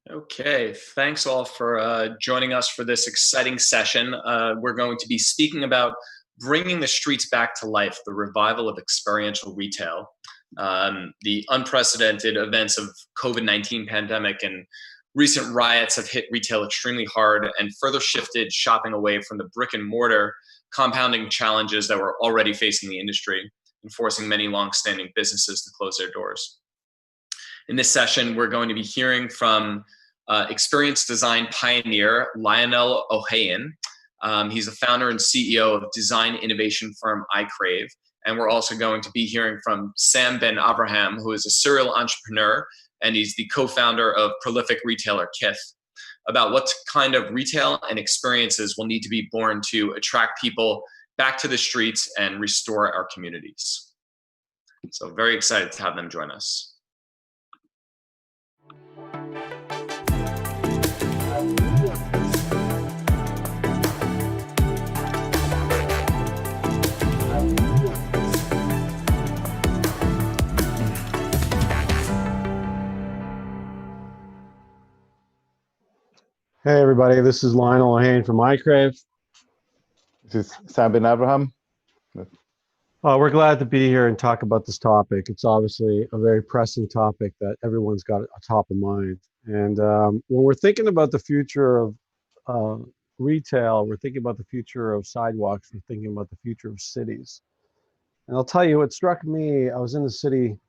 Okay, thanks all for joining us for this exciting session. We're going to be speaking about bringing the streets back to life, the revival of experiential retail. The unprecedented events of COVID-19 pandemic and recent riots have hit retail extremely hard and further shifted shopping away from the brick and mortar, compounding challenges that were already facing the industry and forcing many longstanding businesses to close their doors. In this session, we're going to be hearing from experience design pioneer Lionel Ohayon. He's the founder and CEO of design innovation firm iCrave. And we're also going to be hearing from Sam Ben Abraham, who is a serial entrepreneur, and he's the co-founder of prolific retailer Kith, about what kind of retail and experiences will need to be born to attract people back to the streets and restore our communities. So very excited to have them join us. Hey everybody, this is Lionel Ohayon from iCrave. This is Sam Ben Abraham. We're glad to be here and talk about this topic. It's obviously a very pressing topic that everyone's got top of mind. And when we're thinking about the future of retail, we're thinking about the future of sidewalks, we're thinking about the future of cities. And I'll tell you what struck me, I was in the city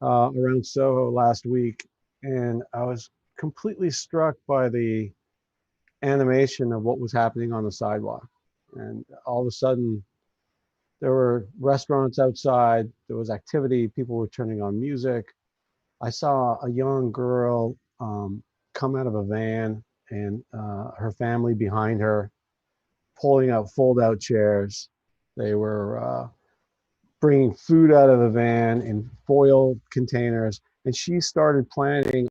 around Soho last week, and I was completely struck by the animation of what was happening on the sidewalk. And all of a sudden there were restaurants outside, there was activity, people were turning on music. I saw a young girl come out of a van and her family behind her pulling out fold-out chairs. They were bringing food out of the van in foil containers, and she started planning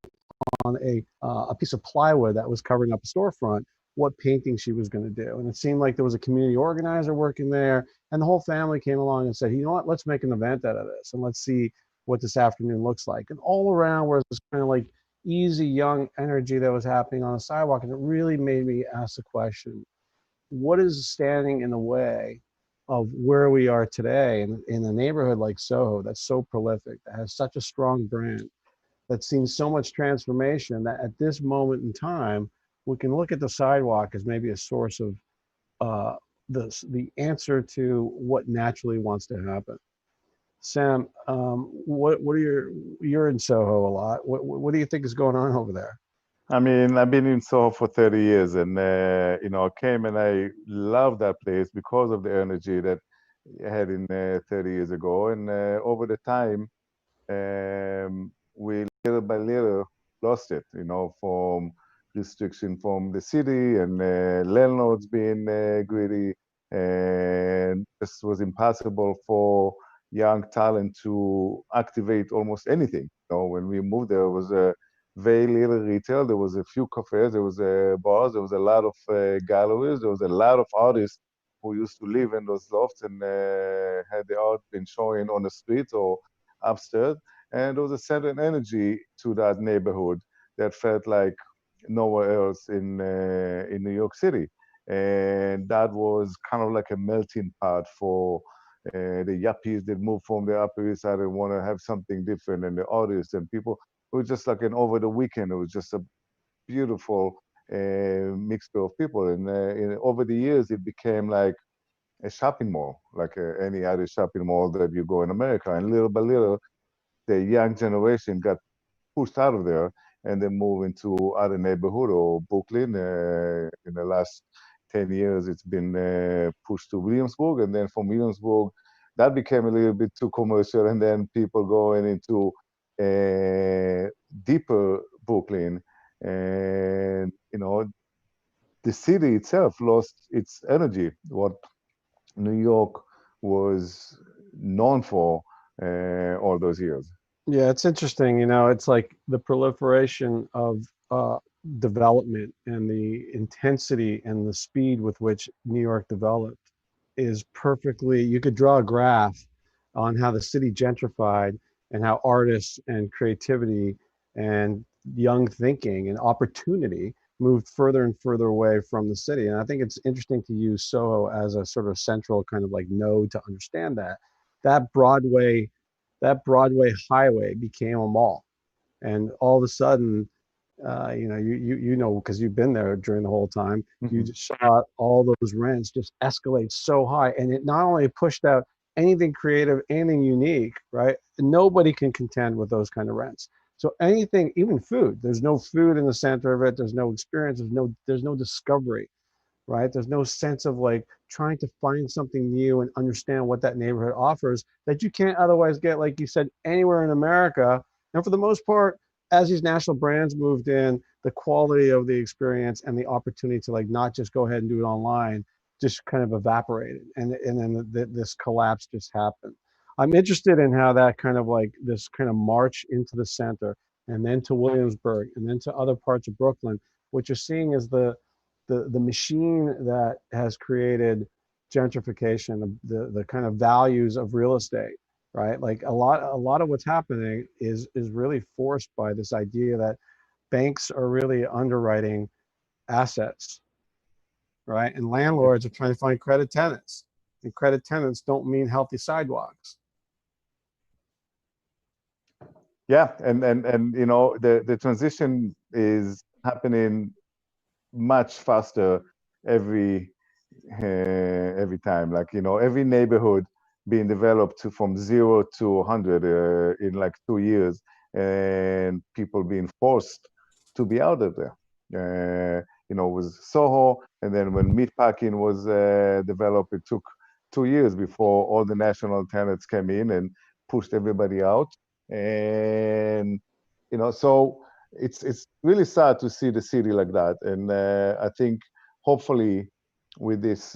on a piece of plywood that was covering up a storefront, what painting she was going to do. And it seemed like there was a community organizer working there, and the whole family came along and said, you know what, let's make an event out of this and let's see what this afternoon looks like. And all around was this kind of like easy young energy that was happening on the sidewalk. And it really made me ask the question, what is standing in the way of where we are today in a neighborhood like Soho that's so prolific, that has such a strong brand, that's seen so much transformation, that at this moment in time, we can look at the sidewalk as maybe a source of the answer to what naturally wants to happen. Sam, what are you're in Soho a lot. What do you think is going on over there? I mean, I've been in Soho for 30 years, and I came and I love that place because of the energy that I had in 30 years ago. And over the time, we little by little lost it, from restriction from the city and landlords being greedy, and this was impossible for young talent to activate almost anything. When we moved there was very little retail. There was a few cafes, there was bars, there was a lot of galleries, there was a lot of artists who used to live in those lofts and had the art been showing on the street or upstairs. And there was a certain energy to that neighborhood that felt like nowhere else in New York City. And that was kind of like a melting pot for the yuppies that moved from the Upper East Side and want to have something different, and the artists and people. It was just like over the weekend, it was just a beautiful mixture of people. And over the years, it became like a shopping mall, like any other shopping mall that you go in America. And little by little, the young generation got pushed out of there and then moved into other neighborhood or Brooklyn. In the last 10 years, it's been pushed to Williamsburg. And then from Williamsburg, that became a little bit too commercial. And then people going into deeper Brooklyn. And, the city itself lost its energy, what New York was known for all those years. Yeah, it's interesting. It's like the proliferation of development and the intensity and the speed with which New York developed is perfectly, you could draw a graph on how the city gentrified and how artists and creativity and young thinking and opportunity moved further and further away from the city. And I think it's interesting to use Soho as a sort of central kind of like node to understand that. That Broadway, that Broadway highway became a mall. And all of a sudden, you know, because you've been there during the whole time, you just saw all those rents just escalate so high. And it not only pushed out anything creative, anything unique, right? Nobody can contend with those kind of rents. So anything, even food, there's no food in the center of it. There's no experience. There's no discovery, right? There's no sense of like trying to find something new and understand what that neighborhood offers that you can't otherwise get, like you said, anywhere in America. And for the most part, as these national brands moved in, the quality of the experience and the opportunity to like not just go ahead and do it online just kind of evaporated, and then this collapse just happened. I'm interested in how that kind of like this kind of march into the center and then to Williamsburg and then to other parts of Brooklyn. What you're seeing is the machine that has created gentrification, the kind of values of real estate, right? Like a lot of what's happening is really forced by this idea that banks are really underwriting assets, right? And landlords are trying to find credit tenants, and credit tenants don't mean healthy sidewalks. Yeah, and you know, the transition is happening much faster every time. Like, you know, every neighborhood being developed from 0 to 100 in like 2 years, and people being forced to be out of there. You know, with Soho, and then when Meatpacking was developed, it took 2 years before all the national tenants came in and pushed everybody out. And you know, so it's really sad to see the city like that. And I think hopefully with this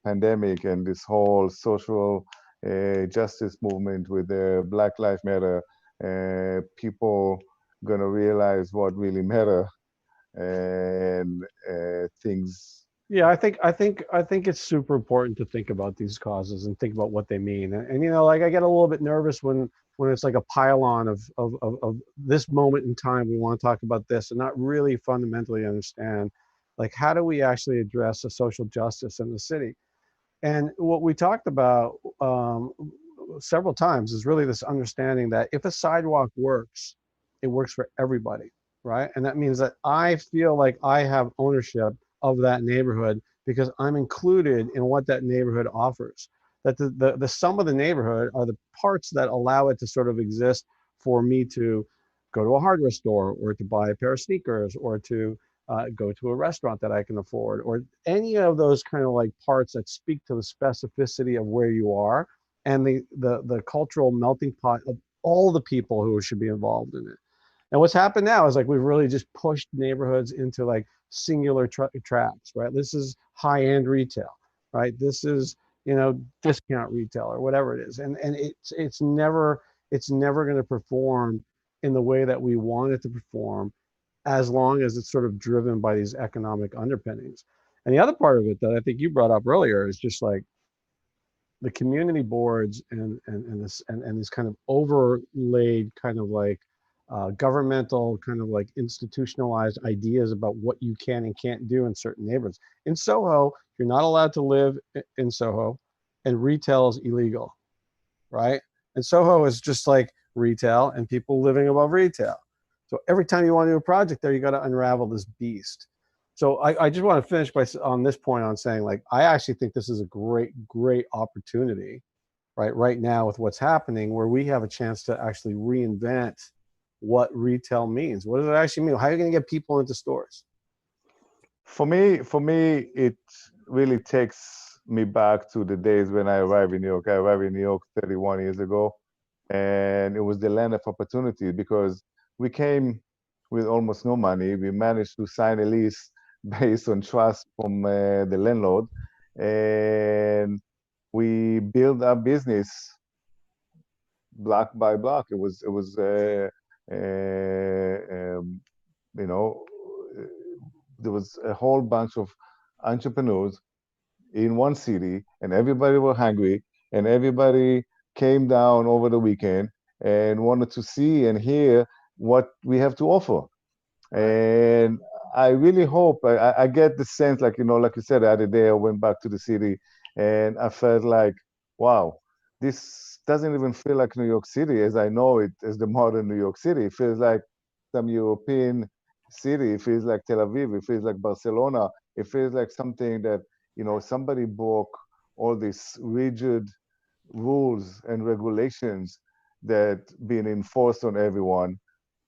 pandemic and this whole social justice movement with the Black Lives Matter, people gonna realize what really matter, and things. Yeah, I think it's super important to think about these causes and think about what they mean. And you know, like I get a little bit nervous when it's like a pile-on of this moment in time, we want to talk about this and not really fundamentally understand, like, how do we actually address the social justice in the city? And what we talked about several times is really this understanding that if a sidewalk works, it works for everybody, right? And that means that I feel like I have ownership of that neighborhood because I'm included in what that neighborhood offers. That the sum of the neighborhood are the parts that allow it to sort of exist for me to go to a hardware store or to buy a pair of sneakers or to go to a restaurant that I can afford, or any of those kind of like parts that speak to the specificity of where you are and the cultural melting pot of all the people who should be involved in it. And what's happened now is like we've really just pushed neighborhoods into like singular tracks, right? This is high-end retail, right? This is, you know, discount retail or whatever it is, and it's never going to perform in the way that we want it to perform, as long as it's sort of driven by these economic underpinnings. And the other part of it that I think you brought up earlier is just like the community boards and this kind of overlaid kind of like governmental kind of like institutionalized ideas about what you can and can't do in certain neighborhoods. In Soho, you're not allowed to live in Soho, and retail is illegal, right? And Soho is just like retail and people living above retail. So every time you want to do a project there, you got to unravel this beast. So I just want to finish by on this point on saying, like, I actually think this is a great opportunity, right now with what's happening, where we have a chance to actually reinvent what retail means. What does it actually mean? How are you going to get people into stores? For me, it really takes me back to the days when I arrived in New York. I arrived in New York 31 years ago, and it was the land of opportunity because we came with almost no money. We managed to sign a lease based on trust from the landlord, and we built our business block by block. It was you know, there was a whole bunch of entrepreneurs in one city, and everybody were hungry, and everybody came down over the weekend and wanted to see and hear what we have to offer. Right. And I really hope, I get the sense, like, like you said, the other day I went back to the city and I felt like, wow, this doesn't even feel like New York City as I know it as the modern New York City. It feels like some European city. It feels like Tel Aviv. It feels like Barcelona. It feels like something that, somebody broke all these rigid rules and regulations that being enforced on everyone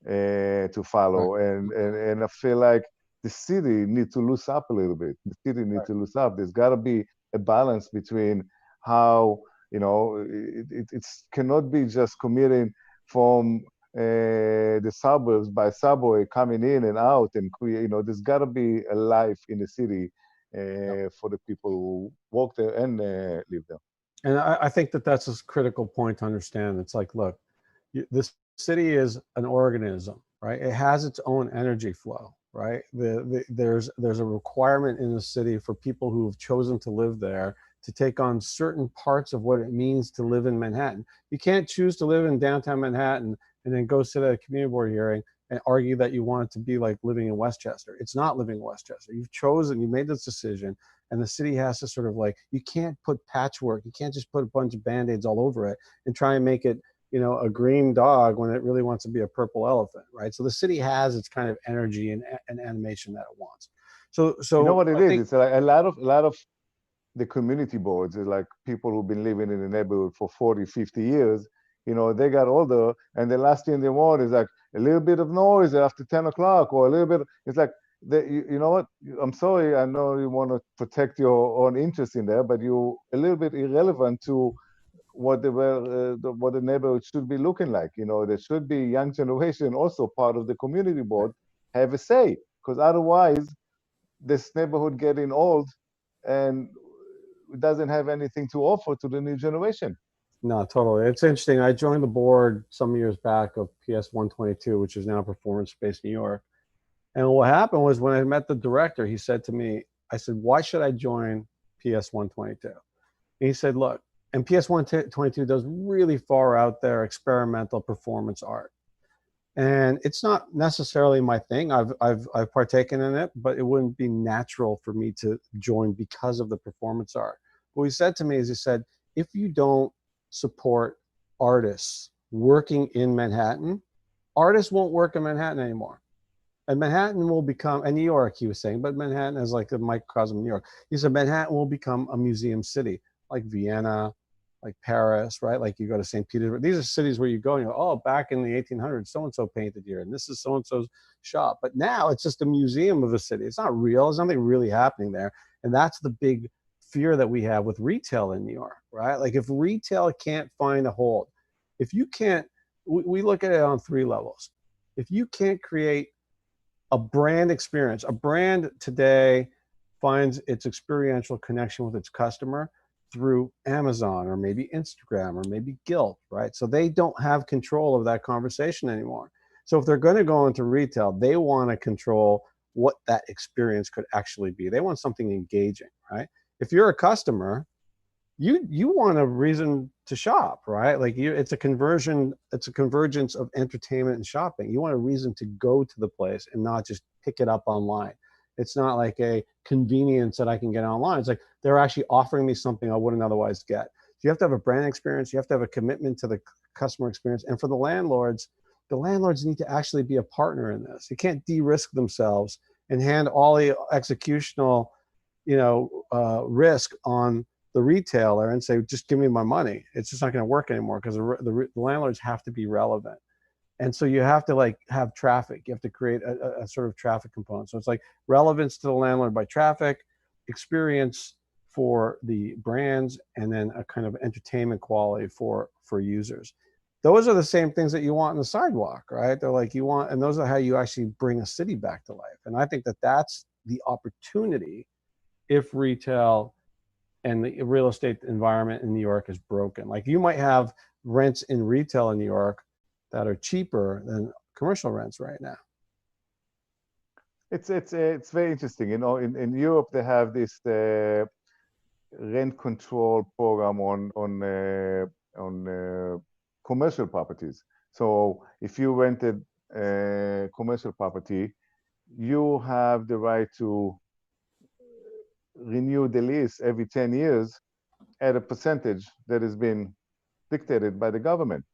to follow. Right. And I feel like the city need to loose up a little bit. The city need Right. to loose up. There's got to be a balance between how, it cannot be just commuting from the suburbs by subway coming in and out and create, there's got to be a life in the city for the people who work there and live there. And I think that that's a critical point to understand. It's like, look, this city is an organism, right? It has its own energy flow, right? There's a requirement in the city for people who have chosen to live there to take on certain parts of what it means to live in Manhattan. You can't choose to live in downtown Manhattan and then go sit at a community board hearing and argue that you want it to be like living in Westchester. It's not living in Westchester. You've chosen, you made this decision, and the city has to sort of like, you can't put patchwork. You can't just put a bunch of Band-Aids all over it and try and make it, a green dog when it really wants to be a purple elephant, right? So the city has its kind of energy and animation that it wants. So You know what it I is? think, It's like a lot of the community boards is like people who've been living in the neighborhood for 40, 50 years. They got older, and the last thing they want is like a little bit of noise after 10 o'clock or a little bit. It's like, you know what? I'm sorry, I know you want to protect your own interest in there, but you're a little bit irrelevant to what what the neighborhood should be looking like. There should be young generation also part of the community board have a say, because otherwise this neighborhood getting old and doesn't have anything to offer to the new generation. no, totally. It's interesting. I joined the board some years back of PS 122, which is now Performance Space New York. And what happened was when I met the director, he said to me, I said, why should I join PS 122? And he said, look, and PS 122 does really far out there experimental performance art. And it's not necessarily my thing. I've partaken in it, but it wouldn't be natural for me to join because of the performance art. What he said to me is, he said, if you don't support artists working in Manhattan, artists won't work in Manhattan anymore. And Manhattan will become, and New York, he was saying, but Manhattan is like a microcosm of New York. He said Manhattan will become a museum city, like Vienna, like Paris, right? Like you go to St. Petersburg. These are cities where you go and you go, oh, back in the 1800s, so-and-so painted here, and this is so-and-so's shop. But now it's just a museum of a city. It's not real. There's nothing really happening there. And that's the big fear that we have with retail in New York, right? Like if retail can't find a hold, if you can't, we look at it on three levels. If you can't create a brand experience, a brand today finds its experiential connection with its customer through Amazon or maybe Instagram or maybe Guild, right? So they don't have control of that conversation anymore. So if they're going to go into retail, they want to control what that experience could actually be. They want something engaging, right? If you're a customer, you want a reason to shop, right? Like it's a convergence of entertainment and shopping. You want a reason to go to the place and not just pick it up online. It's not like a convenience that I can get online. It's like they're actually offering me something I wouldn't otherwise get. So you have to have a brand experience. You have to have a commitment to the customer experience. And for the landlords need to actually be a partner in this. You can't de-risk themselves and hand all the executional, risk on the retailer and say, just give me my money. It's just not going to work anymore because the landlords have to be relevant. And so you have to like have traffic. You have to create a sort of traffic component. So it's like relevance to the landlord by traffic, experience for the brands, and then a kind of entertainment quality for users. Those are the same things that you want in the sidewalk, right? They're like you want, and those are how you actually bring a city back to life. And I think that that's the opportunity if retail and the real estate environment in New York is broken. Like you might have rents in retail in New York that are cheaper than commercial rents right now. It's very interesting. In Europe they have this rent control program on commercial properties. So if you rented commercial property, you have the right to renew the lease every 10 years at a percentage that has been dictated by the government.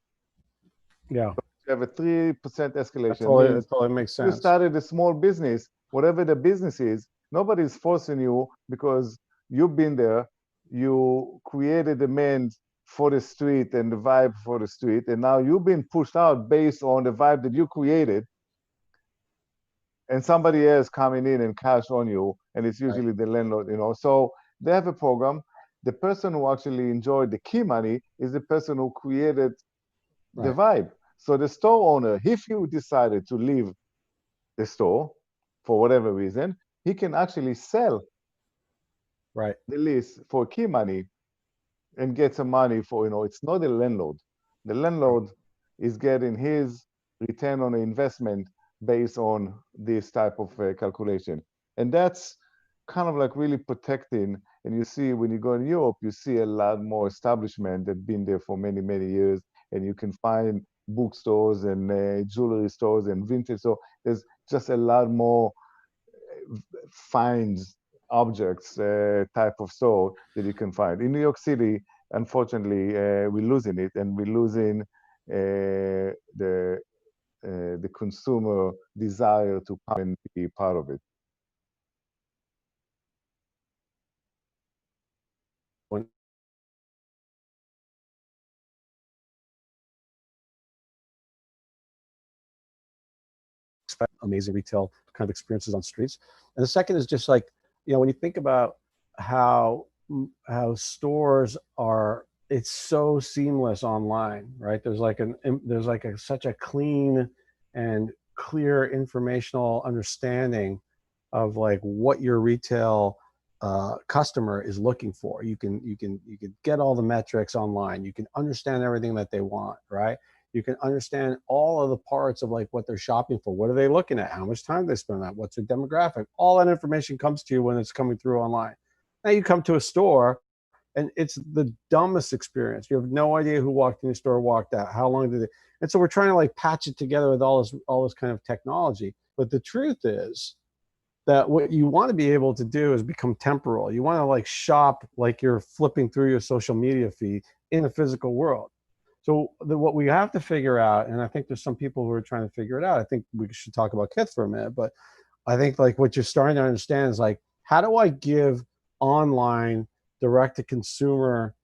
Yeah, You have a 3% escalation. that totally makes sense. You started a small business, whatever the business is, nobody's forcing you because you've been there. You created demand for the street and the vibe for the street, and now you've been pushed out based on the vibe that you created, and somebody else coming in and cash on you, and it's usually the landlord, you know. So they have a program. The person who actually enjoyed the key money is the person who created the vibe. So the store owner, if you decided to leave the store for whatever reason, he can actually sell the lease for key money and get some money for, you know, it's not the landlord. The landlord is getting his return on investment based on this type of calculation. And that's kind of like really protecting. And you see, when you go in Europe, you see a lot more establishment that been there for many, many years. And you can find bookstores and jewelry stores and vintage. So there's just a lot more finds objects type of store that you can find. In New York City, unfortunately, we're losing it, and we're losing the consumer desire to come and be part of it. Amazing retail kind of experiences on streets. And the second is just like, you know, when you think about how stores are, it's so seamless online, right? There's like such a clean and clear informational understanding of like what your retail customer is looking for. You can get all the metrics online. You can understand everything that they want, right? You can understand all of the parts of like what they're shopping for. What are they looking at? How much time they spend on that? What's their demographic? All that information comes to you when it's coming through online. Now you come to a store and it's the dumbest experience. You have no idea who walked in the store, walked out. How long did they? And so we're trying to like patch it together with all this kind of technology. But the truth is that what you want to be able to do is become temporal. You want to like shop like you're flipping through your social media feed in the physical world. So what we have to figure out, and I think there's some people who are trying to figure it out. I think we should talk about Kith for a minute, but I think like what you're starting to understand is like, how do I give online direct-to-consumer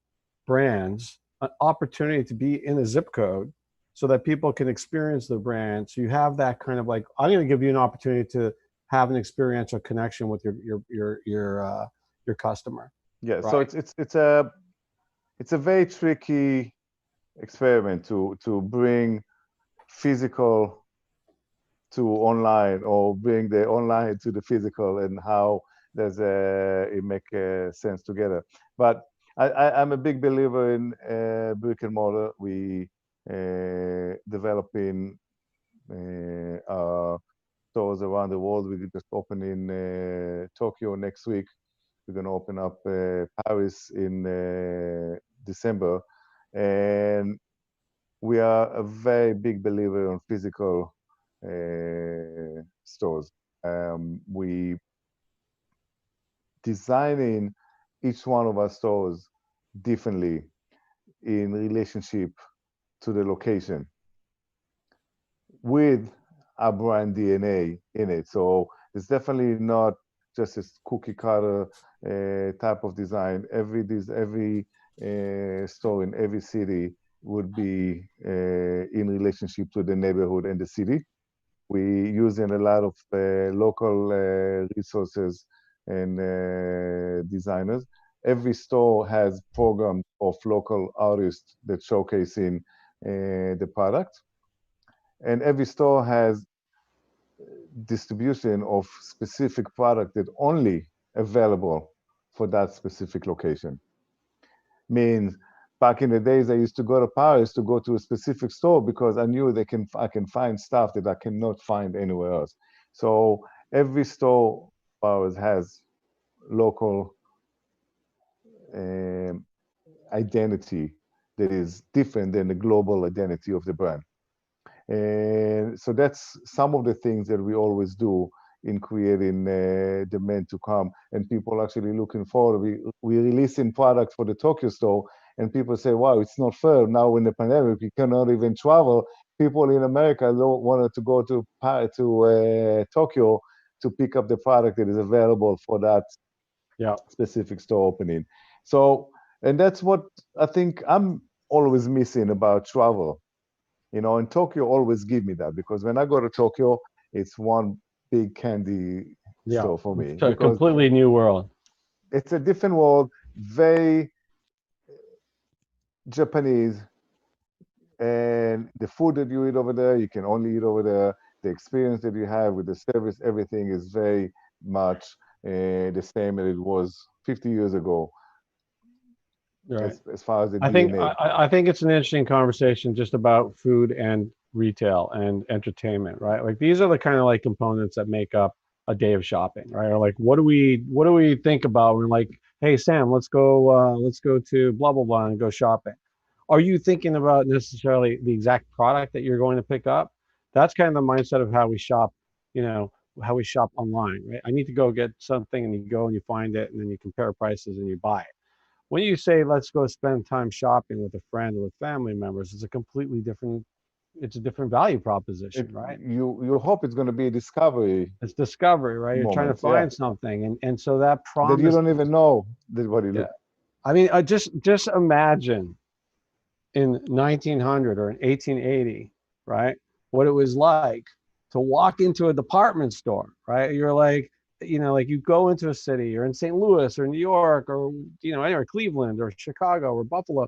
brands an opportunity to be in a zip code so that people can experience the brand? So you have that kind of like, I'm going to give you an opportunity to have an experiential connection with your customer. Yeah, right? So it's a very tricky experiment to bring physical to online, or bring the online to the physical, and how does it make sense together. But I'm a big believer in brick and mortar. We developing stores around the world. We just opened in Tokyo next week. We're going to open up Paris in December. And we are a very big believer on physical stores. We designing each one of our stores differently in relationship to the location with our brand DNA in it. So it's definitely not just a cookie cutter type of design. Every store in every city would be in relationship to the neighborhood and the city. We using a lot of local resources and designers. Every store has programs of local artists that showcasing the product. And every store has distribution of specific product that only available for that specific location. Means back in the days, I used to go to Paris to go to a specific store because I knew I can find stuff that I cannot find anywhere else. So every store of ours has local identity that is different than the global identity of the brand. And so that's some of the things that we always do in creating demand to come, and people actually looking forward. We releasing products for the Tokyo store, and people say, "Wow, it's not fair. Now in the pandemic, we cannot even travel. People in America don't wanted to go to Tokyo to pick up the product that is available for that specific store opening." So, and that's what I think I'm always missing about travel. You know, and Tokyo always give me that, because when I go to Tokyo, it's one big candy store for me, It's a because completely new world. it's a different world, very Japanese, and the food that you eat over there, you can only eat over there. The experience that you have with the service, everything is very much the same as it was 50 years ago, Right. as far as the I think DNA. I think it's an interesting conversation just about food and retail and entertainment, right? Like these are the kind of like components that make up a day of shopping, right? Or like what do we think about when like, hey Sam, let's go to blah blah blah and go shopping. Are you thinking about necessarily the exact product that you're going to pick up? That's kind of the mindset of how we shop, you know, how we shop online, right? I need to go get something, and you go and you find it, and then you compare prices and you buy it. When you say let's go spend time shopping with a friend or with family members, it's a completely different, it's a different value proposition, right? You hope it's going to be a discovery It's discovery, right? You're trying to moment, yeah, find something, and so that that you promise, don't even know that what it yeah. looks. I mean, just imagine in 1900 or in 1880, right? What it was like to walk into a department store, right? You're like, you know, like you go into a city, you're in St. Louis or New York or, you know, anywhere, Cleveland or Chicago or Buffalo,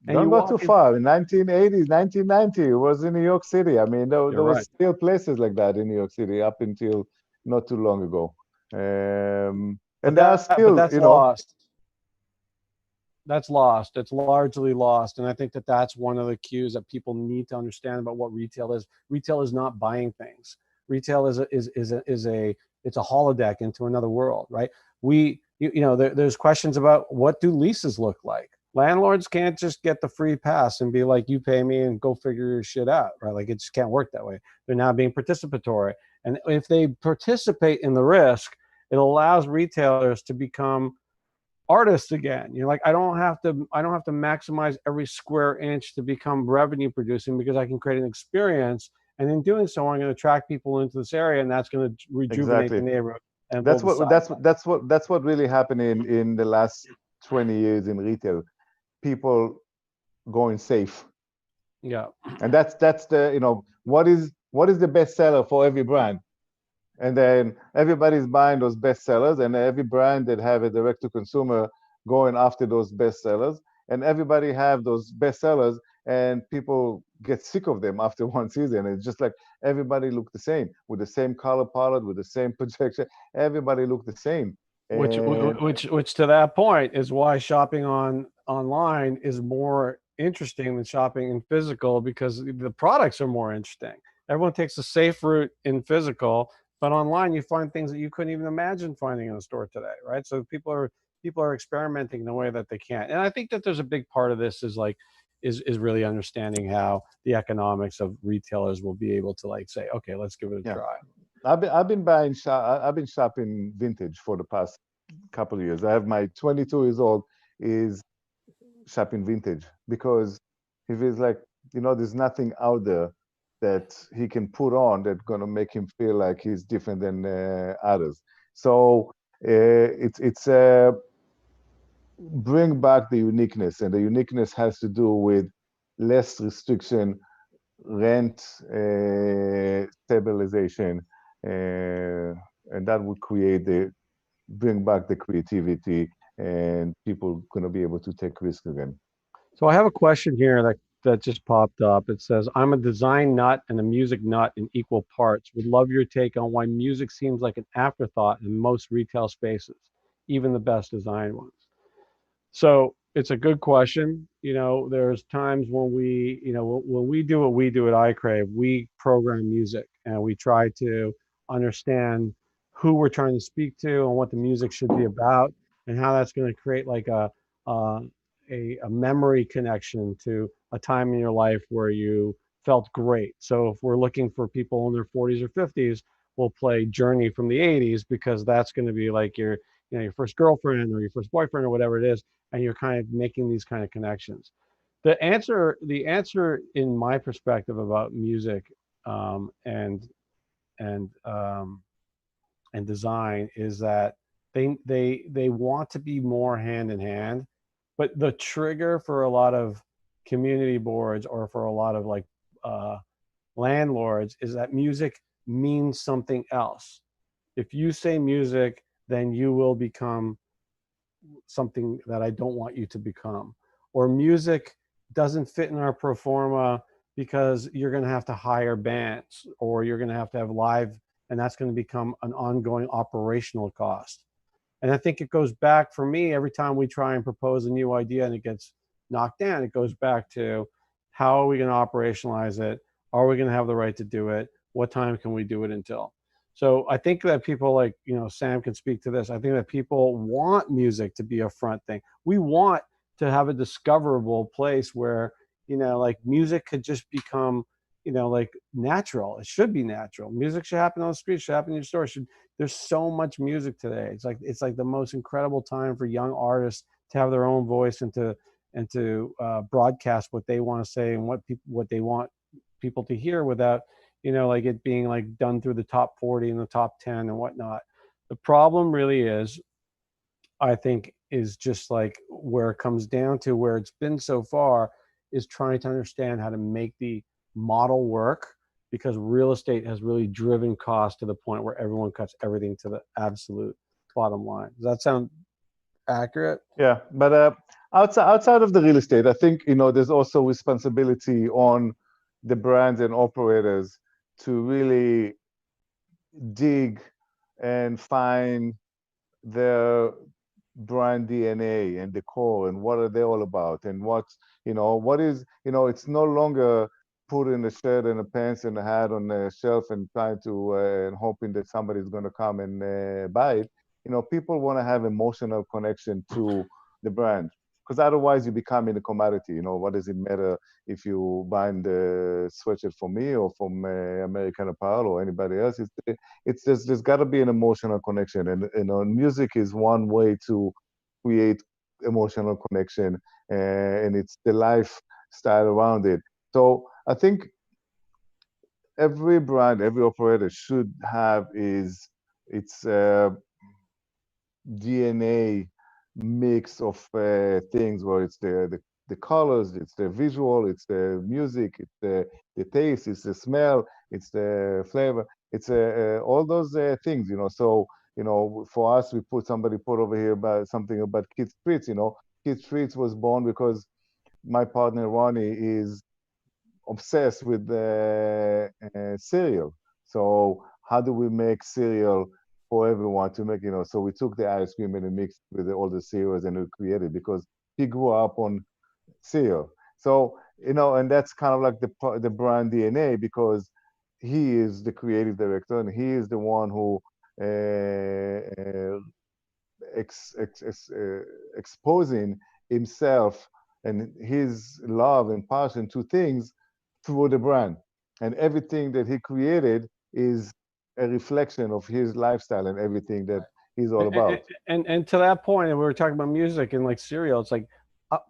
and Don't you go too walk in, far. In 1980s, 1990, it was in New York City. I mean, there you're was right. still places like that in New York City up until not too long ago. And there are But still, that's lost. That's lost. It's largely lost. And I think that that's one of the cues that people need to understand about what retail is. Retail is not buying things. Retail is it's a holodeck into another world, right? There's questions about what do leases look like. Landlords can't just get the free pass and be like, you pay me and go figure your shit out, right? Like it just can't work that way. They're now being participatory. And if they participate in the risk, it allows retailers to become artists again. You're like, I don't have to maximize every square inch to become revenue producing, because I can create an experience, and in doing so I'm going to attract people into this area, and that's going to rejuvenate exactly. the neighborhood and That's build what that's what really happened in the last 20 years in retail. People going safe. Yeah. And that's the, you know, what is the best seller for every brand? And then everybody's buying those best sellers, and every brand that have a direct to consumer going after those best sellers, and everybody have those best sellers, and people get sick of them after one season. It's just like everybody look the same, with the same color palette, with the same projection. Everybody look the same. And Which to that point is why shopping online is more interesting than shopping in physical, because the products are more interesting. Everyone takes the safe route in physical, but online you find things that you couldn't even imagine finding in a store today, right? So people are experimenting in a way that they can't. And I think that there's a big part of this is like is really understanding how the economics of retailers will be able to like say, okay, let's give it a yeah, try. I've been shopping vintage for the past couple of years. I have my 22 years old is shopping vintage, because he feels like, you know, there's nothing out there that he can put on that's gonna make him feel like he's different than others. So it's bring back the uniqueness, and the uniqueness has to do with less restriction, rent stabilization, and that would bring back the creativity, and people gonna be able to take risk again. So I have a question here that just popped up. It says, I'm a design nut and a music nut in equal parts. Would love your take on why music seems like an afterthought in most retail spaces, even the best designed ones. So it's a good question. You know, there's times when when we do what we do at iCrave, we program music and we try to understand who we're trying to speak to and what the music should be about, and how that's going to create like uh, a memory connection to a time in your life where you felt great. So if we're looking for people in their 40s or 50s, we'll play Journey from the 80s, because that's going to be like your, you know, your first girlfriend or your first boyfriend or whatever it is, and you're kind of making these kind of connections. The answer in my perspective about music, um, and and um, and design is that they want to be more hand in hand, but the trigger for a lot of community boards or for a lot of like uh, landlords is that music means something else. If you say music, then you will become something that I don't want you to become. Or music doesn't fit in our pro forma because you're going to have to hire bands, or you're going to have live, and that's going to become an ongoing operational cost. And I think it goes back for me every time we try and propose a new idea and it gets knocked down. It goes back to, how are we going to operationalize it? Are we going to have the right to do it? What time can we do it until? So I think that people like, you know, Sam can speak to this. I think that people want music to be a front thing. We want to have a discoverable place where, you know, like music could just become, you know, like natural. It should be natural. Music should happen on the street, should happen in your store. There's so much music today. It's like the most incredible time for young artists to have their own voice and to broadcast what they want to say and what they want people to hear, without, you know, like it being like done through the top 40 and the top 10 and whatnot. The problem really is, I think, is just like where it comes down to where it's been so far, is trying to understand how to make the model work, because real estate has really driven costs to the point where everyone cuts everything to the absolute bottom line. Does that sound accurate? Yeah, but outside of the real estate, I think, you know, there's also responsibility on the brands and operators to really dig and find their brand DNA and the core, and what are they all about, and what's, you know, what is, you know, it's no longer putting a shirt and a pants and a hat on the shelf and trying to and hoping that somebody's going to come and buy it. You know, people want to have emotional connection to the brand, because otherwise you become in a commodity. You know, what does it matter if you buying the sweatshirt from me or from American Apparel or anybody else? It's just, there's got to be an emotional connection, and, you know, music is one way to create emotional connection, and it's the lifestyle around it. So I think every brand, every operator should have is its DNA mix of things, where it's the colors, it's the visual, it's the music, it's the taste, it's the smell, it's the flavor, it's all those things, you know. So, you know, for us, we somebody put over here about something about Kids Treats. You know, Kids Treats was born because my partner Ronnie is obsessed with cereal. So how do we make cereal for everyone to make, you know? So we took the ice cream and we mixed with all the cereals and we created, because he grew up on cereal. So, you know, and that's kind of like the brand DNA, because he is the creative director and he is the one who exposing himself and his love and passion to things through the brand. And everything that he created is a reflection of his lifestyle and everything that he's all about. And to that point, and we were talking about music and like cereal, it's like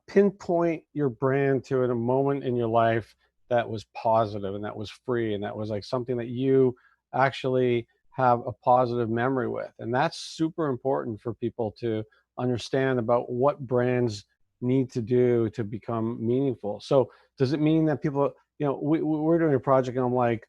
pinpoint your brand to a moment in your life that was positive and that was free and that was like something that you actually have a positive memory with. And that's super important for people to understand about what brands need to do to become meaningful. So does it mean that people, you know, we're doing a project and I'm like,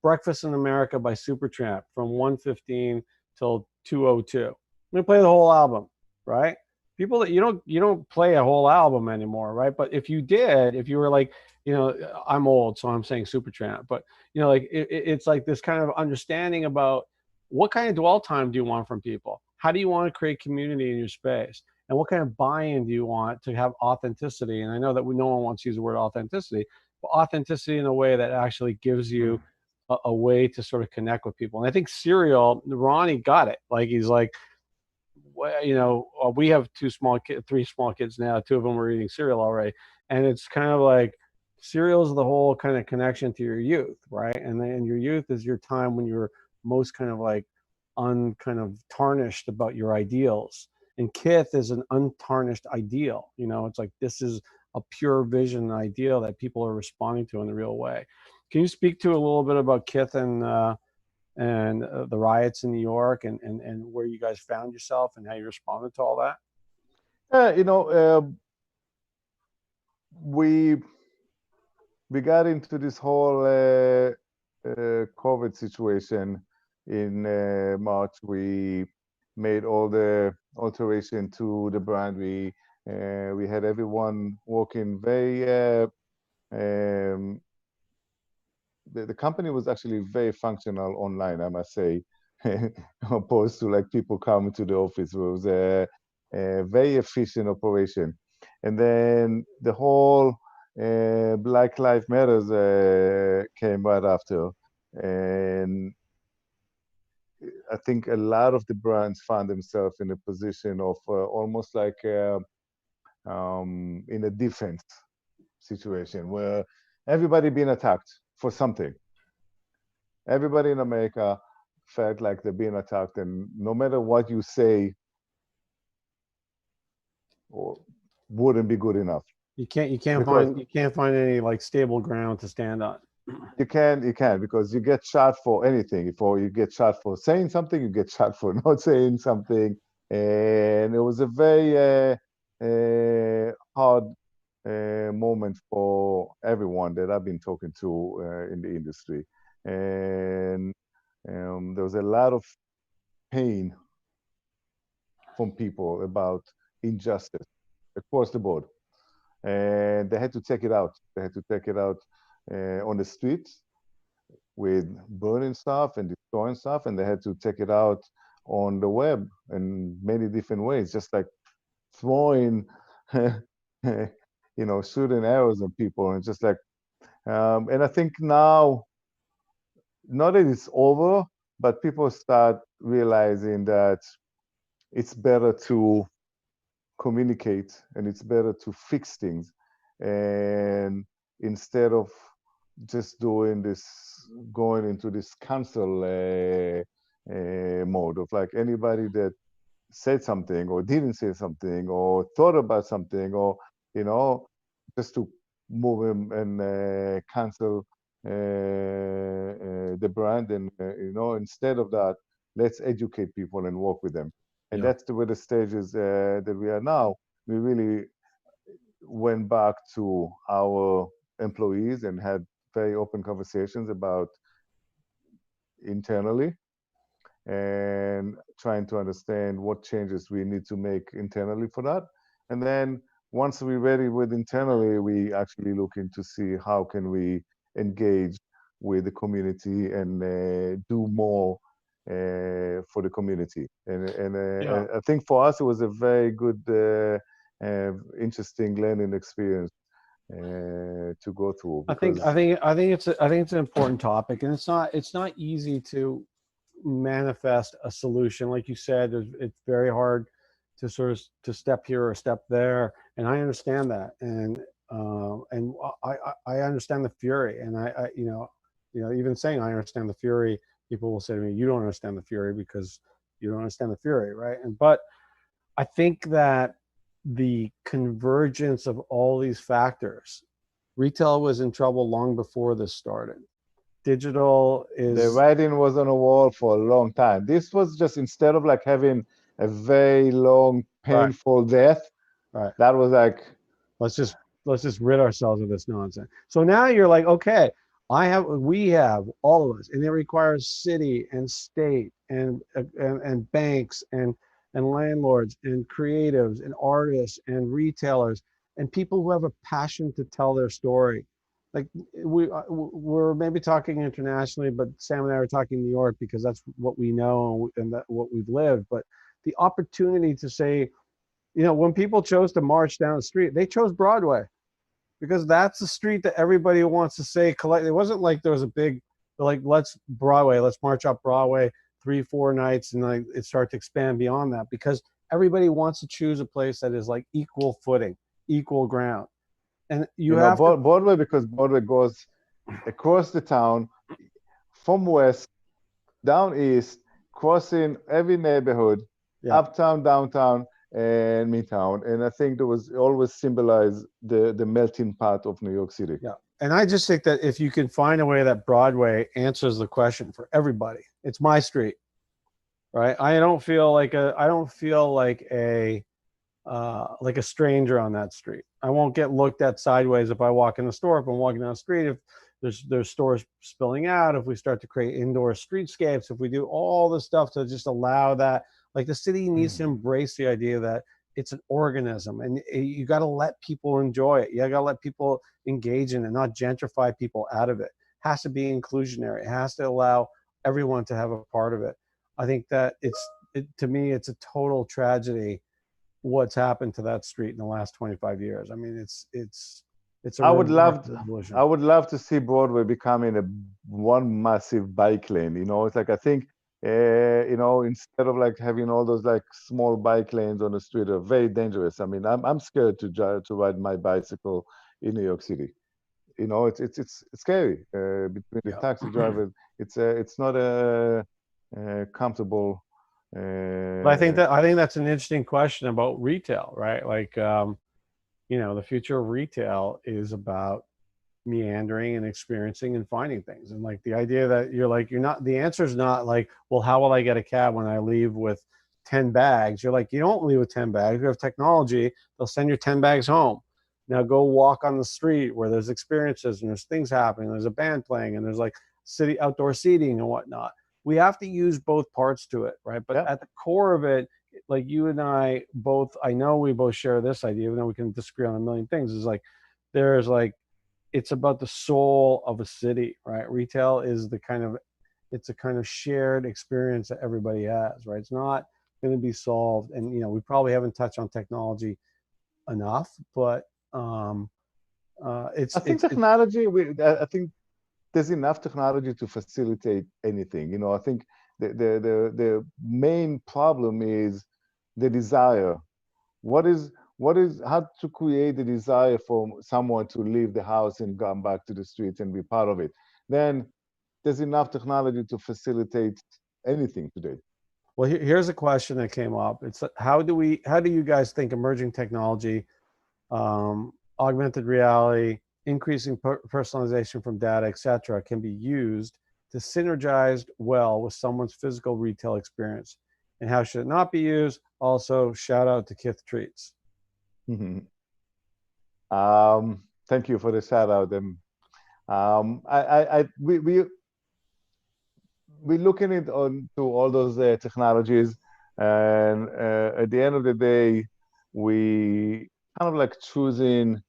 Breakfast in America by Supertramp from 1:15 till 2:02. I'm gonna play the whole album, right? People that you don't play a whole album anymore, right? But if you did, if you were like, you know, I'm old, so I'm saying Supertramp, but you know, like it's like this kind of understanding about what kind of dwell time do you want from people? How do you want to create community in your space? And what kind of buy-in do you want to have authenticity? And I know that no one wants to use the word authenticity, but authenticity in a way that actually gives you a way to sort of connect with people. And I think cereal, Ronnie got it. Like he's like, well, you know, we have three small kids now. Two of them are eating cereal already, and it's kind of like cereal is the whole kind of connection to your youth, right? And then your youth is your time when you're most kind of like kind of tarnished about your ideals. And Kith is an untarnished ideal. You know, it's like this is a pure vision ideal that people are responding to in the real way. Can you speak to a little bit about Kith and the riots in New York and where you guys found yourself and how you responded to all that? You know, we got into this whole COVID situation in March. We made all the alteration to the brand. We had everyone working very. The company was actually very functional online, I must say, opposed to like people coming to the office. It was a very efficient operation. And then the whole Black Lives Matters came right after. And I think a lot of the brands found themselves in a position of almost like in a defense situation where everybody being attacked for something. Everybody in America felt like they're being attacked, and no matter what you say, wouldn't be good enough. You can't find any like stable ground to stand on. You can because you get shot for anything. If you get shot for saying something, you get shot for not saying something, and it was a very hard moment for everyone that I've been talking to in the industry, and there was a lot of pain from people about injustice across the board, and they had to take it out. They had to take it out on the streets with burning stuff and destroying stuff, and they had to take it out on the web in many different ways, just like throwing, shooting arrows at people, and just like, and I think now, not that it's over, but people start realizing that it's better to communicate and it's better to fix things, and instead of just doing this, going into this cancel mode of like anybody that said something or didn't say something or thought about something, or just to move him and cancel the brand, and instead of that, let's educate people and work with them. And that's the way the stages that we are now. We really went back to our employees and had very open conversations about internally and trying to understand what changes we need to make internally for that. And then once we're ready with internally, we actually looking to see how can we engage with the community and do more for the community. And I think for us, it was a very good, interesting learning experience to go through. I think it's an important topic, and it's not easy to manifest a solution. Like you said, it's very hard to sort of to step here or step there, and I understand that, and I understand the fury, and I even saying I understand the fury, people will say to me, you don't understand the fury because you don't understand the fury, right? But I think that the convergence of all these factors, retail was in trouble long before this started. Digital is... The writing was on the wall for a long time. This was just, instead of like having a very long, painful death, that was like... Let's just rid ourselves of this nonsense. So now you're like, okay, we have, all of us, and it requires city and state and banks and landlords and creatives and artists and retailers and people who have a passion to tell their story. Like we're maybe talking internationally, but Sam and I are talking New York because that's what we know and what we've lived. But the opportunity to say, when people chose to march down the street, they chose Broadway because that's the street that everybody wants to say collect. It wasn't like there was a big, like, let's march up Broadway 3-4 nights and like it started to expand beyond that, because everybody wants to choose a place that is like equal footing, equal ground. And you know, Broadway, because Broadway goes across the town from west, down east, crossing every neighborhood, uptown, downtown, and midtown. And I think there was always symbolize the melting pot of New York City. Yeah. And I just think that if you can find a way that Broadway answers the question for everybody, it's my street, right? I don't feel like a stranger on that street. I won't get looked at sideways if I walk in the store. If I'm walking down the street, if there's stores spilling out, if we start to create indoor streetscapes, if we do all the stuff to just allow that, like the city needs to embrace the idea that it's an organism, and you got to let people enjoy it. You got to let people engage in it, not gentrify people out of it. It has to be inclusionary. It has to allow everyone to have a part of it. I think that to me, it's a total tragedy what's happened to that street in the last 25 years. I mean, it's a I would love to see Broadway becoming one massive bike lane. You know, it's like, I think, you know, instead of like having all those like small bike lanes on the street are very dangerous. I mean, I'm scared to ride my bicycle in New York City. You know, it's scary between the taxi drivers. It's not a comfortable. But I think that's an interesting question about retail, right? Like, you know, the future of retail is about meandering and experiencing and finding things. And like the idea that the answer is not like, well, how will I get a cab when I leave with 10 bags? You're like, you don't leave with 10 bags. You have technology. They'll send your 10 bags home. Now go walk on the street where there's experiences and there's things happening. There's a band playing and there's like city outdoor seating and whatnot. We have to use both parts to it, right? But at the core of it, like you and I both, I know we both share this idea, even though we can disagree on a million things, is like, there's like, it's about the soul of a city, right? Retail is it's a kind of shared experience that everybody has, right? It's not going to be solved. And, you know, we probably haven't touched on technology enough, but I think there's enough technology to facilitate anything. You know, I think the main problem is the desire. What is how to create the desire for someone to leave the house and come back to the streets and be part of it. Then there's enough technology to facilitate anything today. Well, here's a question that came up. It's how do you guys think emerging technology, augmented reality, increasing personalization from data, et cetera, can be used to synergize well with someone's physical retail experience? And how should it not be used? Also, shout out to Kith Treats. Thank you for the shout out. And we're looking into all those technologies, and at the end of the day, we kind of like choosing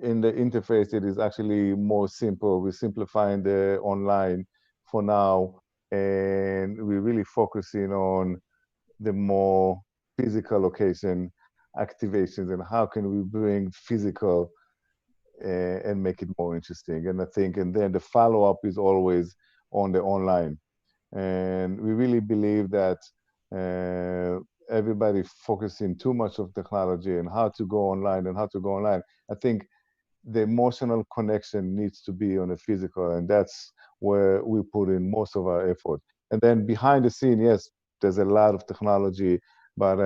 in the interface it is actually more simple. We're simplifying the online for now, and we're really focusing on the more physical location activations and how can we bring physical and make it more interesting. And I think, and then the follow-up is always on the online. And we really believe that everybody focusing too much of technology and how to go online and how to go online. I think the emotional connection needs to be on the physical, and that's where we put in most of our effort. And then behind the scene, yes, there's a lot of technology, but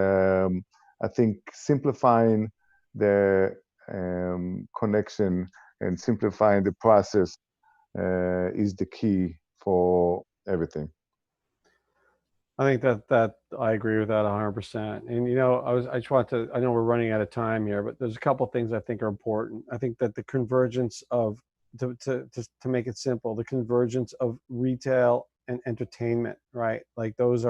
I think simplifying the connection and simplifying the process is the key for everything. I think that I agree with that 100%. And, you know, I know we're running out of time here, but there's a couple of things I think are important. I think that the convergence of, to make it simple, the convergence of retail and entertainment, right? Like those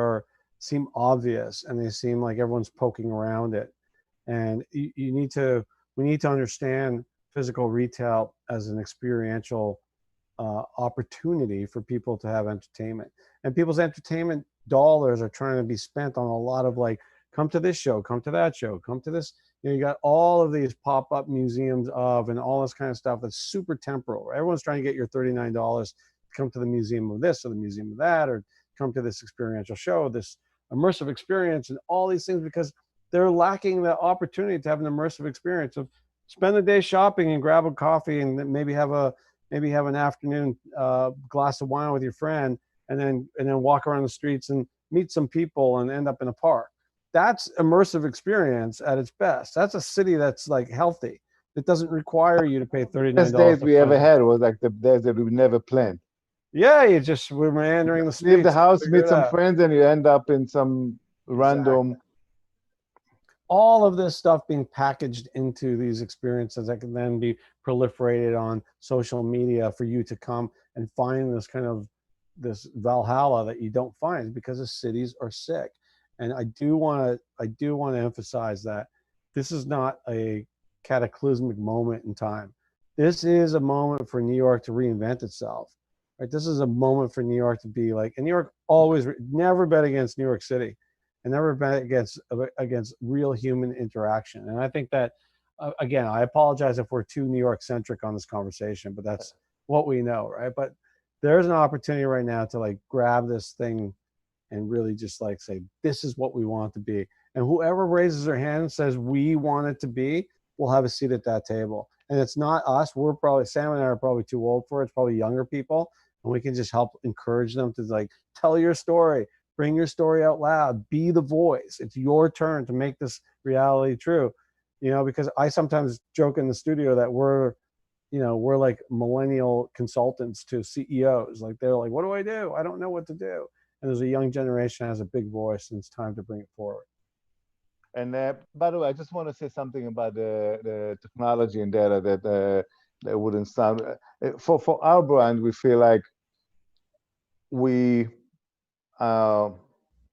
seem obvious and they seem like everyone's poking around it. And we need to understand physical retail as an experiential opportunity for people to have entertainment. And people's entertainment dollars are trying to be spent on a lot of like, come to this show, come to that show, come to this. You know, you got all of these pop-up museums and all this kind of stuff that's super temporal. Right? Everyone's trying to get your $39 to come to the museum of this or the museum of that, or come to this experiential show, this immersive experience, and all these things, because they're lacking the opportunity to have an immersive experience of spend the day shopping and grab a coffee and maybe have an afternoon glass of wine with your friend, and then walk around the streets and meet some people and end up in a park. That's immersive experience at its best. That's a city that's like healthy. It doesn't require you to pay $39. Best days we ever had was like the days that we never planned. Yeah, we're meandering the streets. Leave the house, meet some friends, and you end up in some random. All of this stuff being packaged into these experiences that can then be proliferated on social media for you to come and find this Valhalla that you don't find because the cities are sick. And I do want to emphasize that this is not a cataclysmic moment in time. This is a moment for New York to reinvent itself. Right? This is a moment for New York to be like, and New York always never bet against New York City, and never bet against real human interaction. And I think that, again, I apologize if we're too New York centric on this conversation, but that's what we know, right? But there's an opportunity right now to like grab this thing and really just like say, this is what we want it to be. And whoever raises their hand and says we want it to be, will have a seat at that table. And it's not us. Sam and I are probably too old for it. It's probably younger people. And we can just help encourage them to like, tell your story, bring your story out loud, be the voice. It's your turn to make this reality true. Because I sometimes joke in the studio that we're like millennial consultants to CEOs. Like they're like, what do I do? I don't know what to do. And there's a young generation that has a big voice, and it's time to bring it forward. And by the way, I just want to say something about the technology and data that wouldn't sound. For our brand, we feel like we are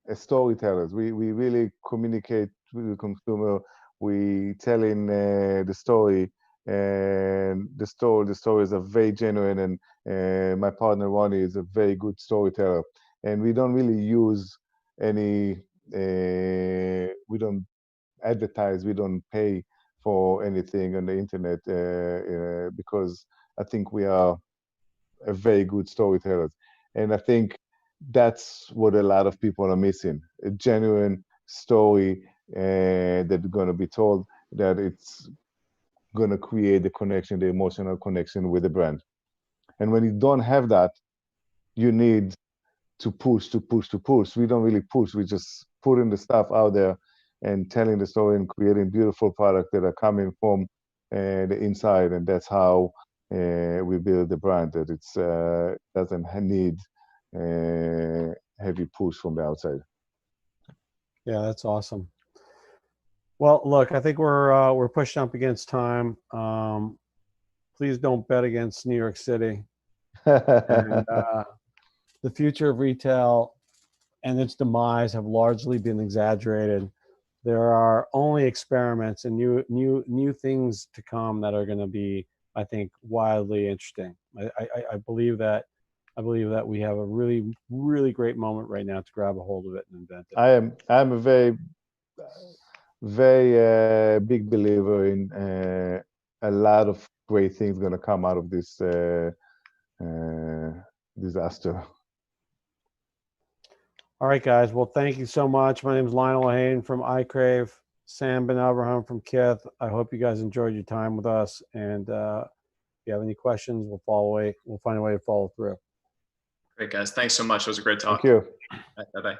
as storytellers. We really communicate with the consumer. We telling the story, and the stories are very genuine. And my partner Ronnie is a very good storyteller. And we don't really use any. We don't advertise. We don't pay for anything on the internet because I think we are a very good storytellers. And I think that's what a lot of people are missing: a genuine story that's going to be told, that it's going to create the connection, the emotional connection with the brand. And when you don't have that, you need to push. We don't really push. We just putting the stuff out there and telling the story and creating beautiful products that are coming from the inside. And that's how we build the brand, that it's doesn't need heavy push from the outside. Yeah, that's awesome. Well, look, I think we're pushing up against time. Please don't bet against New York City. And the future of retail and its demise have largely been exaggerated. There are only experiments and new things to come that are going to be, I think, wildly interesting. I believe that we have a really, really great moment right now to grab a hold of it and invent it. I'm a very, very big believer in a lot of great things going to come out of this disaster. All right, guys. Well, thank you so much. My name is Lionel Hayden from iCrave, Sam Ben Abraham from Kith. I hope you guys enjoyed your time with us. And if you have any questions, we'll find a way to follow through. Great, guys. Thanks so much. It was a great talk. Thank you. Bye-bye.